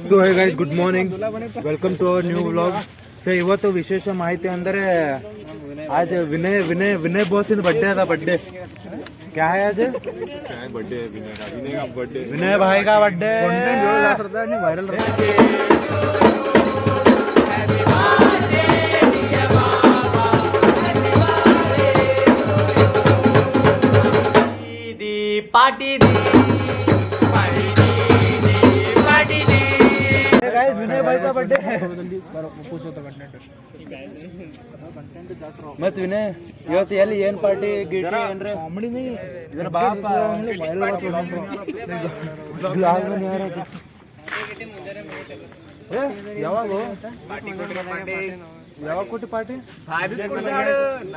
So hey guys, good morning, welcome to our new vlog. So ಇವತ್ತು ವಿಶೇಷ ಮಾಹಿತಿ ಅಂದರೆ आज विनय विनय विनय बॉस इन बर्थडे था. बर्थडे क्या है आज? बर्थडे विनय का बर्थडे, विनय भाई का बर्थडे. वायरल पार्टी विनय भाई का बर्थडे है. मत विनय ಇವತ್ತು ಎಲ್ಲಿ ಏನ್ ಪಾರ್ಟಿ ಗಿಟಿ ಏನ್ರೆ ಕಾಮಿಡಿ ಇದ್ರ ಬಾಪ ಯಾವಾಗ ಕೊಟ್ಟಿ ಪಾರ್ಟಿ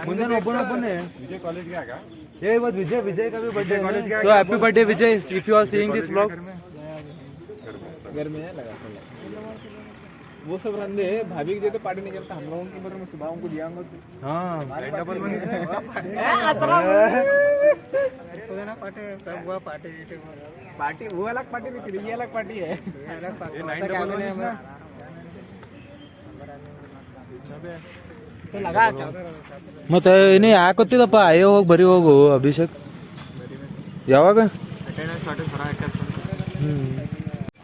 ಮುಂಜಾನೆ ಒಬ್ಬನೇ विजय कॉलेज गया क्या? ये बात विजय का भी बर्थडे है. तो happy birthday Vijay, if you are seeing this vlog. घर में लगा वो सब रंधे भाभी के देते पार्टी नहीं करता हम लोगों की मैं सुबह उनको दिया हाँ पार्टी वो अलग पार्टी नहीं थी, ये अलग पार्टी है. ಮತ್ತೆ ಇನ್ನು ಯಾಕೆ ಗೊತ್ತಿದಪ್ಪ, ಅಯ್ಯೋ ಹೋಗಿ ಬರೀ ಹೋಗು ಅಭಿಷೇಕ್. ಯಾವಾಗ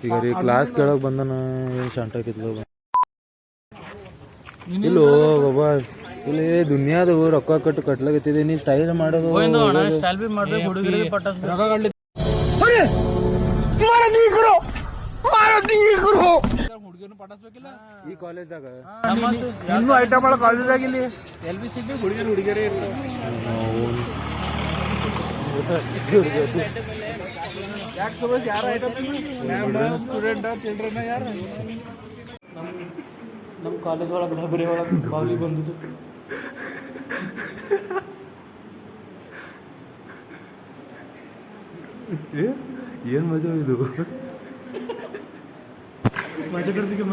ಈಗ ರೀ ಕ್ಲಾಸ್ ಕೇಳಕ್ ಬಂದನ ಏನು ಶಾಂಟಾಕಿದ್ಲು ಇಲ್ಲೋ ಬಾಬಾ. ಇಲ್ಲಿ ದುನಿಯಾದ ರೊಕ್ಕ ಕಟ್ಲಾಗತ್ತಿದೆ, ನೀ ಸ್ಟೈಲ್ ಮಾಡೋದು ಹುಡುಗಿಯನ್ನು ಪಟಾಸ್ಬೇಕಿಲ್ಲ ಈ ಕಾಲೇಜ್ದಾಗ ಇನ್ನೂ ಐಟಮ್ ಮಾಡೋ ಕಾಲೇಜ್ದಾಗ ಇಲ್ಲಿ ಎಲ್ ಬಿ ಸಿಗ್ಲಿ ಹುಡುಗಿಯರೇ ಇರ್ತಾರೆ. ಯಾಕೆ ಸಪೋಸ್ ಯಾರ ಐಟಮ್ ಸ್ಟೂಡೆಂಟ್ ಚಿಲ್ಡ್ರನ್ ಯಾರು ನಮ್ಮ ಕಾಲೇಜ್ ಒಳಗೆ ಲೈಬ್ರರಿ ಒಳಗೆ ಬಾವ್ಲಿ ಬಂದಿದ್ದು. ಏನು ಮಜಾ ಇದು, ಮಜಾ ಕಡ್ದಿಗೆ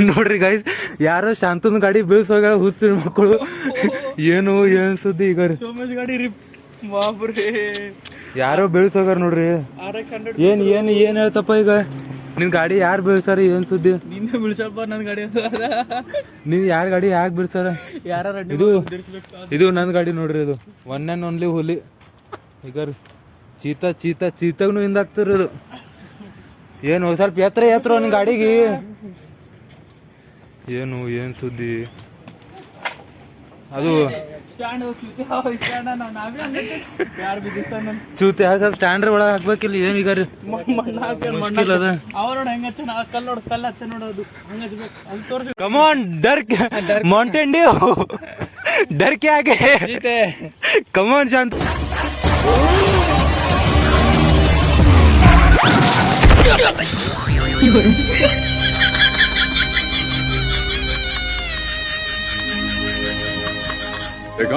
ನೋಡ್ರಿ ಗೈಸ್, ಯಾರೋ ಶಾಂತನ ಗಾಡಿ ಬೀಳ್ಸೋಗಳ ಹುಸ್ಸು ಮಕ್ಕಳು. ಏನು ಏನ್ ಸುದ್ದಿ ಈಗ ಗಾಡಿ ಬಾಬ್ರೇ ಯಾರೋ ಬೀಳ್ಸೋಗಾರ ನೋಡ್ರಿ. ಏನ್ ಏನ್ ಏನ್ ಹೇಳ್ತಪ್ಪ ಈಗ, ನಿನ್ ಗಾಡಿ ಯಾರು ಬೀಳ್ಸಾರ, ಏನ್ ಸುದ್ದಿ? ನಿನ್ನೆ ಬೀಳ್ಸಲ್ಪ ನನ್ನ ಗಾಡಿ ನೀನ್ ಯಾರ ಗಾಡಿ ಯಾಕೆ ಬೀಳ್ಸಾರ? ಇದು ನನ್ನ ಗಾಡಿ ನೋಡ್ರಿ, ಇದು ಒನ್ ಆ್ಯಂಡ್ ಓನ್ಲಿ ಹುಲಿ. ಈಗ ಚೀತಾಗ್ನು ಹಿಂದಾಗ್ತಿರ ಇದು. ಏನು ಸ್ವಲ್ಪ ಎತ್ರ ನಿನ್ ಗಾಡಿಗೆ, ಏನು ಏನ್ ಸುದ್ದಿ ಅದು? ಚೂತೆ ಸ್ವಲ್ಪ ಸ್ಟ್ಯಾಂಡ್ರ ಒಳಗೆ ಹಾಕ್ಬೇಕಿಲ್ಲ ಏನ್ ಈಗ ಕಮಾನ್ ಡರ್ ಮೌಂಟೇನ್ ಡ್ಯೂ डर के आगे कमॉन शांत.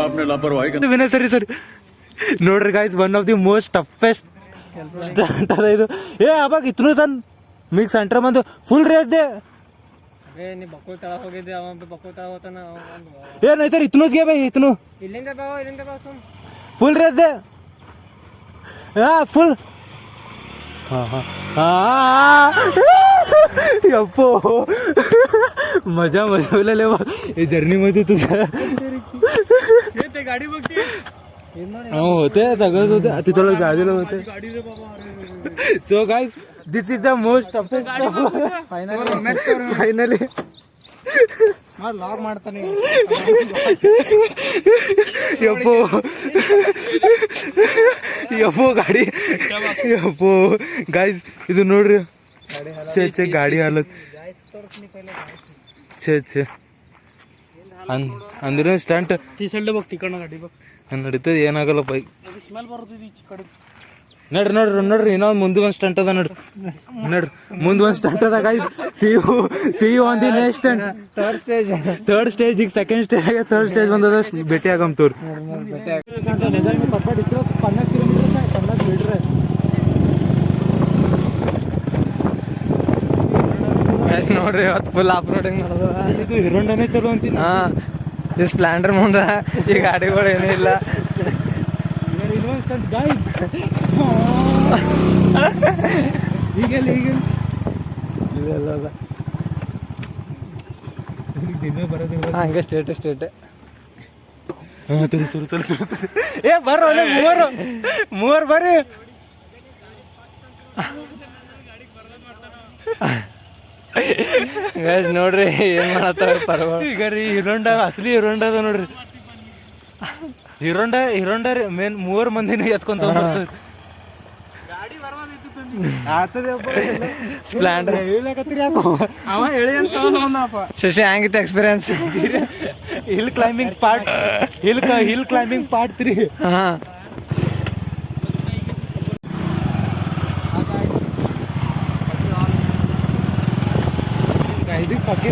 आपने लापरवाही ವಿನಯ್ ಸರಿ ನೋಡ್ರಿ guys, one of the most toughest stunt ಅದ ಇದು. ಏ ಅವಾಗ ಇತ್ನು ತನ್ ಮಿಕ್ಸ್ ಸೆಂಟರ್ ಬಂದು ಫುಲ್ ರೇಸ್ ದೆ ಏನಾಯ್ತಾರ ಇತ್ನುಸ್ಗೆ ಬೈ ಇತ್ನು ಫುಲ್ ರೇಸ್ ದೆ ಫುಲ್. यप्पो मजा ले जर्नी मध्ये तुझ्या गाडी बघते होते सगळंच होते तिथं गाडीला होते. So guys, this is the most finally log ಮಾಡ್ತಾನೆ. ಯಪ್ಪೋ ಗಾಡಿ ಯಪ್ಪೋ ಗಾಯ್ಸ್, ಇದು ನೋಡ್ರಿ ಛೇ ಗಾಡಿ ಹಾಲತ್ ಛೇ ಅಂದ್ರೆ ಸ್ಟಂಟ್ ಸೈಡ್ ಬಗ್ ತಿಕ್ಕಣ ಗಾಡಿ ಬಗ್ ನಡೀತದೆ, ಏನಾಗಲ್ಲ ಬೈಕ್ ಸ್ಮೆಲ್ ಬರ್ತದೆ ಈ ಕಡೆ. ನೋಡ್ರಿ ಇನ್ನೊಂದು ಮುಂದೆ ಒಂದು ಸ್ಟಂಟ್ ಅದ ನೋಡ್ರಿ ಮುಂದೆ ಒಂದು ಸ್ಟಂಟ್ ಅದ guys. See you on the next third stage. ಈಗ ಸೆಕೆಂಡ್ ಸ್ಟೇಜ್ ಆಗ ಥರ್ಡ್ ಸ್ಟೇಜ್ ಬಂದದ, ಭೇಟಿ ಆಗಮ್ ತೋರಿ. ಗೈಸ್ ನೋಡ್ರಿ ಇವತ್ತು ಫುಲ್ ಆಫ್ ರೋಡಿಂಗ್ ಮಾಡೋದು. ಇದು ಹಿರೋಂಡನೇ ಚಲೋ ಅಂತೀನಿ. ಹಾಂ ಈ ಸ್ಪ್ಲೆಂಡರ್ ಮುಂದೆ ಈ ಗಾಡಿಗಳು ಏನೂ ಇಲ್ಲ. ಈಗೆಲ್ಲ ಇಲ್ಲ ಹಂಗೆ ಸ್ಟೇಟ್ ಏ ಬರ್ರಿ ಒಳ್ಳೆ ಮೂವರು ಬರ್ರಿ. ಗೈಸ್ ನೋಡ್ರಿ ಏನ್ ಮಾಡತ್ತಾರ ಪರವಾಗಿ. ಈಗ ರೀ ಹಿರೋಂಡ ಅಸಲಿ ಹಿರೋಂಡ ಅದ ನೋಡ್ರಿ. ಹಿರೋಂಡ ರೀ ಮೇನ್ 3 ಮಂದಿನ ಎತ್ಕೊಂತ ಬರ್ತದೆ. ಸ್ಪ್ಲೆಂಡರ್ ಶಶಿ ಹೆಂಗಿತ್ತು ಎಕ್ಸ್ಪೀರಿಯನ್ಸ್? Hill climbing part 3. ಹಾಂ ಇದಕ್ಕೆ ಪಕ್ಕೆ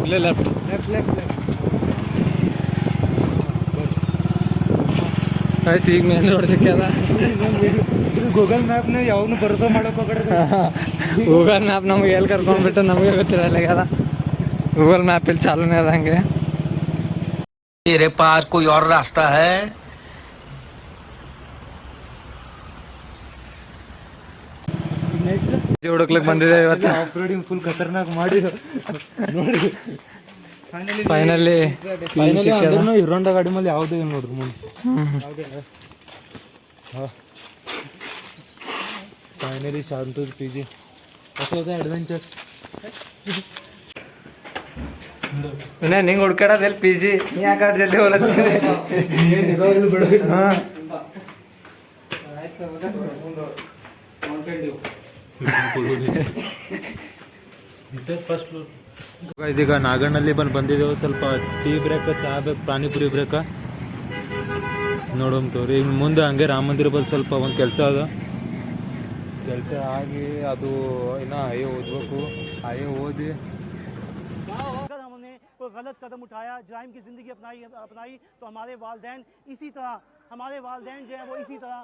ಇಲ್ಲ ಲೆಫ್ಟ್ ಈಗ ಮೇನ್ ರೋಡ್ ಸಿಕ್ಕ್ಯದ. ಗೂಗಲ್ ಮ್ಯಾಪ್ನ ಯಾವನು ಭರೋಸಾ ಮಾಡೋಕೆ ಹೋಗ್ಬೇಡ್ರಿ. ಗೂಗಲ್ ಮ್ಯಾಪ್ ನಮ್ಗೆ ಎಲ್ಲಿ ಕರ್ಕೊಂಡ್ಬಿಟ್ಟು ನಮಗೆ ಗೊತ್ತಿರಲ್ಲ. ಗೂಗಲ್ ಮ್ಯಾಪ್ ಇಲ್ಲಿ ಚಾಲೂನೇ ಅದ ಹಂಗೆ. तेरे पास कोई और रास्ता है? ಹುಡುಕ್ಲಿಕ್ಕೆ ಬಂದಿದೆ ಇವತ್ತು. ಆಫ್ ರೋಡಿಂಗ್ ಫುಲ್ ಖತರ್ನಾಕ್ ಮಾಡಿ ನೋಡಿ ಫೈನಲಿ ಹಿರೋಂಡ ಗಾಡಿ ಮೇಲೆ ಯಾವುದೇ ಇಲ್ಲ ನೋಡ್ರಿ ಮುಂದೆ. ಫೈನಲಿ ಶಾಂತೂರ್ PG ಹೊಸ ಅಡ್ವೆಂಚರ್. ನಿಂಗೆ ಹುಡ್ಕಾಡೋದು ಎಲ್ಲಿ PG ನೀ ಯಾಕೆ ಜಲ್ದಿ ಹೋಲತ್ತೀನಿ. ಇದೀಗ ನಾಗಣ್ಣಲ್ಲಿ ಬಂದಿದ್ದೇವೆ. ಸ್ವಲ್ಪ ಟೀ ಬ್ರೇಕ್, ಚಹಾ ಬೇಕು, ಪಾನಿಪುರಿ ಬ್ರೇಕ ನೋಡೋಮ್ ತೋರಿ. ಇನ್ನು ಮುಂದೆ ಹಂಗೆ ರಾಮ ಮಂದಿರ ಬಂದು ಸ್ವಲ್ಪ ಒಂದು ಕೆಲಸ ಅದ. ಕೆಲಸ ಆಗಿ ಅದು ಇನ್ನು ಆಯೇ ಓದಬೇಕು. ಆಯೇ ಓದಿ हमने कोई गलत कदम उठाया, जराइम की ज़िंदगी अपनाई तो हमारे वालदैन इसी तरह जो है वो इसी तरह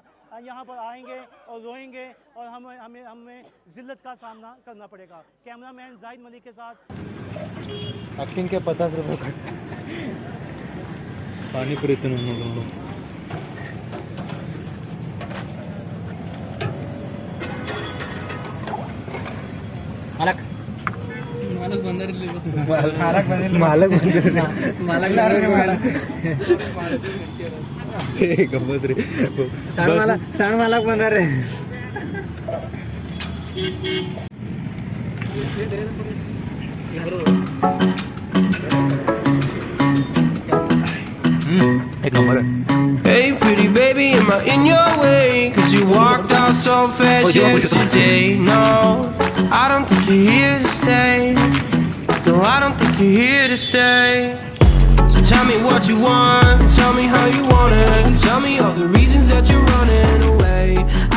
यहाँ पर आएंगे और रोएंगे और हमें ज़िल्लत का सामना करना पड़ेगा. कैमरामैन जाहिद मलिक के साथ ಅಕ್ಕಿಂಗ್ के 50 ರೂಪಾಯಿ ಪಾನಿಪುರಿ ನೋಡು. ಗಮ್ಮತ್ರಿ. ಸಣ್ಣ ಮಾಲಕ್ ಬಂದಾರೆ. Hey pretty baby, am I in your way? 'Cause you walked out so fast yesterday. No, I don't think you're here to stay. No, I don't think you're here to stay. So tell me what you want, tell me how you want it. Tell me all the reasons that you're running away.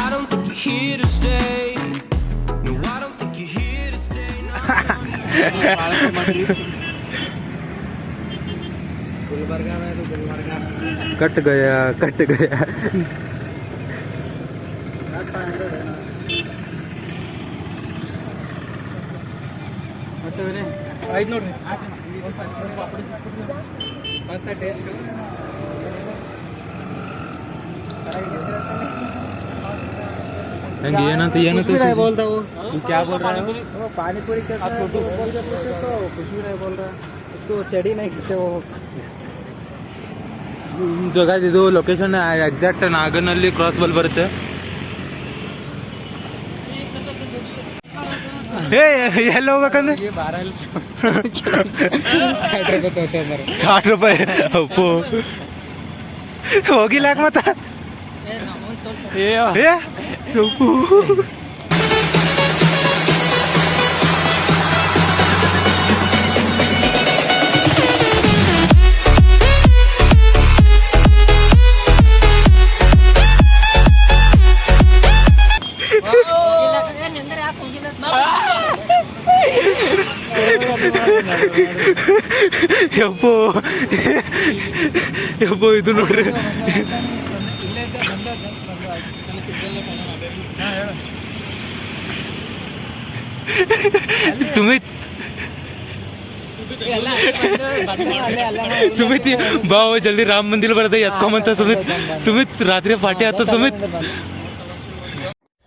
I don't think you're here to stay. No, I don't think you're here to stay. No. Cut गया. ಆಯ್ತು ನೋಡ್ರಿ. ಹೆಂಗೆ ಏನಂತ बोलता वो क्या बोल रहा है वो? पानीपुरी के साथ बोल रहे तो कुछ भी नहीं बोल रहा. उसको चढ़ी नहीं खींचे वो. ಜಾಗ ಇದು ಲೊಕೇಶನ್ ಎಕ್ಸಾಕ್ಟ್ ನಾಗನಲ್ಲಿ ಕ್ರಾಸ್ ಬಲ್ ಬರುತ್ತೆ. ಏ ಎಲ್ಲಿ ಹೋಗ್ಬೇಕಂದ್ರೆ 60 ರೂಪಾಯಿ ಅಪ್ಪು ಹೋಗಿಲ್ಲ ಯಾಕೆ ಮತ್ತ ಯಪ್ಪೋ ಯಪ್ಪೋ ಇದು ನೋಡ್ರಿ ಸುಮಿತ್ ಸುಮಿತ್ ಬಾವ ಜಲ್ದಿ ರಾಮ ಮಂದಿರ ಬರದ ಎತ್ಕೊಂಬಂತ ಸುಮಿತ್ ರಾತ್ರಿ ಪಾರ್ಟಿ ಆತ ಸುಮಿತ್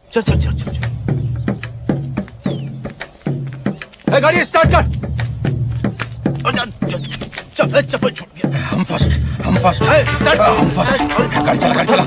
चल चल चल चल चल गाड़ी स्टार्ट कर चल चप्पल छूट गया हम फर्स्ट गाड़ी चला